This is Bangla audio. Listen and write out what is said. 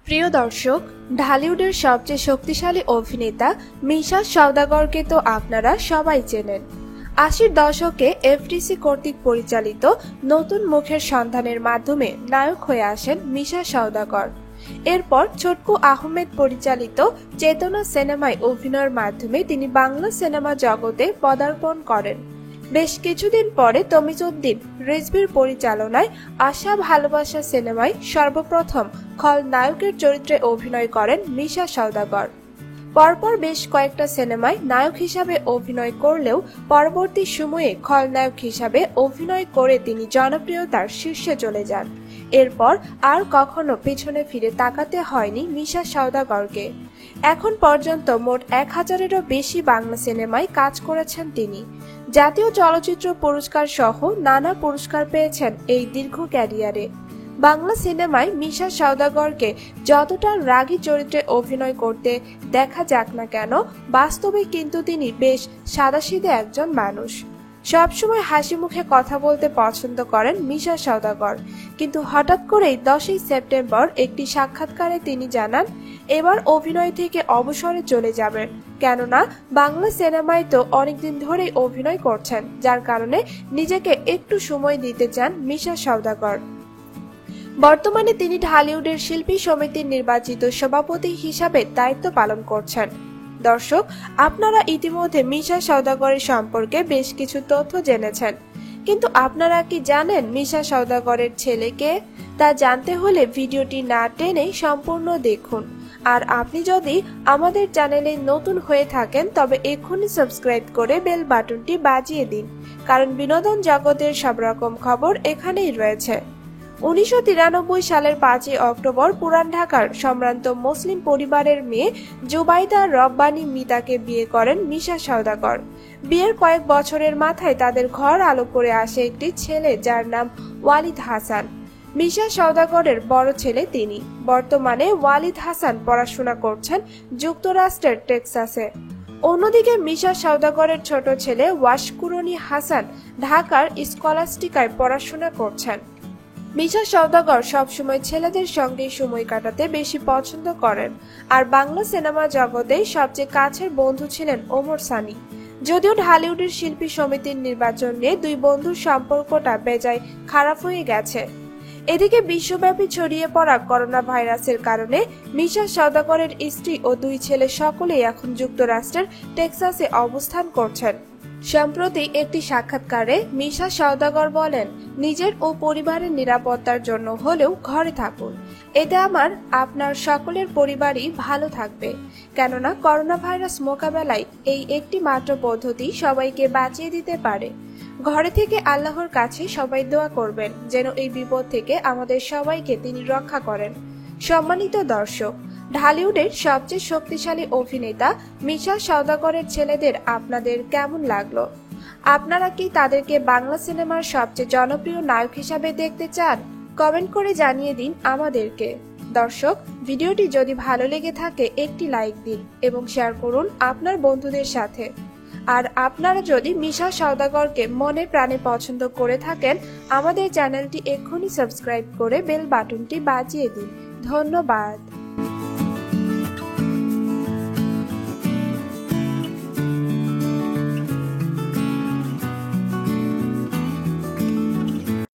প্রিয় দর্শক, ঢালিউডের সবচেয়ে শক্তিশালী অভিনেতা মিশা সওদাগরকে তো আপনারা সবাই চেনেন। ৮০-র দশকে এফডিসি কর্তৃক পরিচালিত নতুন মুখের সন্ধানের মাধ্যমে নায়ক হয়ে আসেন মিশা সওদাগর। এরপর ছটকু আহমেদ পরিচালিত চেতনা সিনেমায় অভিনয়ের মাধ্যমে তিনি বাংলা সিনেমা জগতে পদার্পণ করেন। বেশ কিছুদিন পরে তমিজউদ্দিন রিজভির পরিচালনায় আশা ভালোবাসা সিনেমায় সর্বপ্রথম খলনায়কের চরিত্রে অভিনয় করেন মিশা সওদাগর। পরপর বেশ কয়েকটা সিনেমায় নায়ক হিসাবে অভিনয় করলেও পরবর্তী সময়ে খলনায়ক হিসাবে অভিনয় করে তিনি জনপ্রিয়তার শীর্ষে চলে যান। এরপর আর কখনো পেছনে ফিরে তাকাতে হয়নি মিশা সওদাগরকে। এখন পর্যন্ত মোট ১,০০০-এরও বেশি বাংলা সিনেমায় কাজ করেছেন তিনি। জাতীয় চলচ্চিত্র পুরস্কার সহ নানা পুরস্কার পেয়েছেন এই দীর্ঘ ক্যারিয়ারে। বাংলা সিনেমায় মিশা সওদাগরকে যতটা রাগী চরিত্রে অভিনয় করতে দেখা যাক না কেন, বাস্তবে কিন্তু তিনি বেশ সাদাসিধে একজন মানুষ। সবসময় হাসি মুখে কথা বলতে পছন্দ করেন মিশা সওদাগর। কিন্তু হঠাৎ করেই ১০ই সেপ্টেম্বর একটি সাক্ষাৎকারে তিনি জানান এবার অভিনয় থেকে অবসরে চলে যাবেন, কেননা বাংলা সিনেমায় তো অনেকদিন ধরেই অভিনয় করছেন, যার কারণে নিজেকে একটু সময় দিতে চান মিশা সওদাগর। বর্তমানে তিনি ঢালিউডের শিল্পী সমিতির নির্বাচিত সভাপতি হিসাবে দায়িত্ব পালন করছেন। দর্শক, আপনারা ইতিমধ্যে মিশা সওদাগরের সম্পর্কে বেশ কিছু তথ্য জেনেছেন, কিন্তু আপনারা কি জানেন মিশা সওদাগরের ছেলে কে? তা জানতে হলে ভিডিওটি না টেনে সম্পূর্ণ দেখুন। আর আপনি যদি আমাদের চ্যানেলে নতুন হয়ে থাকেন তবে এক্ষুনি সাবস্ক্রাইব করে বেল বাটনটি বাজিয়ে দিন, কারণ বিনোদন জগতের সব রকম খবর এখানেই রয়েছে। ১৯৯৩ সালের ৫ই অক্টোবর পুরান ঢাকার সম্ভ্রান্ত মুসলিম পরিবারের মেয়ে জুবাইদা রব্বানী মিতাকে বিয়ে করেন মিশা সওদাগর। বিয়ের কয়েক বছরের মাথায় তাদের ঘর আলো করে আসে একটি ছেলে, যার নাম ওয়ালিদ হাসান। মিশা সওদাগরের বড় ছেলে তিনি। বর্তমানে ওয়ালিদ হাসান পড়াশোনা করছেন যুক্তরাষ্ট্রের টেক্সাসে। অন্যদিকে মিশা সওদাগরের ছোট ছেলে ওয়াশকুরনী হাসান ঢাকার স্কলাস্টিকায় পড়াশোনা করছেন। মিশা সওদাগর সবসময় ছেলেদের সঙ্গে সময় কাটাতে বেশি পছন্দ করেন, আর বাংলা সিনেমা জগতে সবচেয়ে কাছের বন্ধু ছিলেন ওমর সানি। যদিও ঢালিউডের শিল্পী সমিতির নির্বাচন নিয়ে দুই বন্ধুর সম্পর্কটা বেজায় খারাপ হয়ে গেছে। এদিকে বিশ্বব্যাপী ছড়িয়ে পড়া করোনা ভাইরাসের কারণে মিশা সওদাগরের স্ত্রী ও দুই ছেলে সকলেই এখন যুক্তরাষ্ট্রের টেক্সাসে অবস্থান করছেন। সম্প্রতি একটি সাক্ষাৎকারে মিশা সওদাগর বলেন, নিজের ও পরিবারের নিরাপত্তার জন্য হলেও ঘরে থাকুন, এতে আপনার সকলের পরিবারই ভালো থাকবে, কেননা করোনা ভাইরাস মোকাবেলায় এই একটি মাত্র পদ্ধতি সবাইকে বাঁচিয়ে দিতে পারে। ঘরে থেকে আল্লাহর কাছে সবাই দোয়া করবেন যেন এই বিপদ থেকে আমাদের সবাইকে তিনি রক্ষা করেন। সম্মানিত দর্শক, ঢালিউডের সবচেয়ে শক্তিশালী অভিনেতা মিশা সওদাগরের ছেলেদের আপনাদের কেমন লাগলো? আপনারা কি তাদেরকে বাংলা সিনেমার সবচেয়ে জনপ্রিয় নায়ক হিসাবে দেখতে চান? কমেন্ট করে জানিয়ে দিন আমাদেরকে। দর্শক, ভিডিওটি যদি ভালো লেগে থাকে একটি লাইক দিন এবং শেয়ার করুন আপনার বন্ধুদের সাথে। আর আপনারা যদি মিশা সওদাগরকে মনে প্রাণে পছন্দ করে থাকেন, আমাদের চ্যানেলটি এক্ষুনি সাবস্ক্রাইব করে বেল বাটনটি বাজিয়ে দিন। ধন্যবাদ।